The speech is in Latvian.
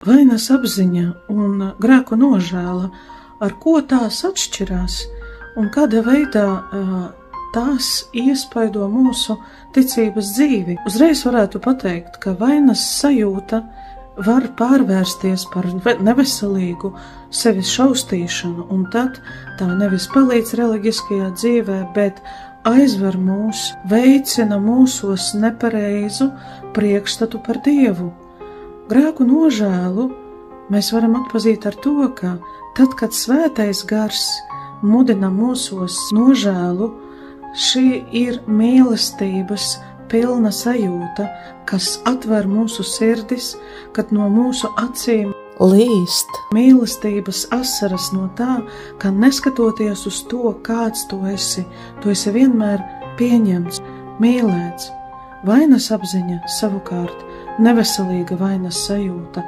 Vainas apziņa un grēku nožēla, ar ko tās atšķirās un kādā veidā tās iespaido mūsu ticības dzīvi. Uzreiz varētu pateikt, ka vainas sajūta var pārvērsties par neveselīgu sevis šaustīšanu, un tad tā nevis palīdz reliģiskajā dzīvē, bet aizver mūs, veicina mūsos nepareizu priekšstatu par Dievu. Grēku nožēlu mēs varam atpazīt ar to, ka tad, kad svētais gars mudina mūsos nožēlu, šī ir mīlestības pilna sajūta, kas atver mūsu sirdis, kad no mūsu acīm līst mīlestības asaras no tā, ka neskatoties uz to, kāds tu esi vienmēr pieņemts, mīlēts. Vainas apziņa savukārt neveselīga vainas sajūta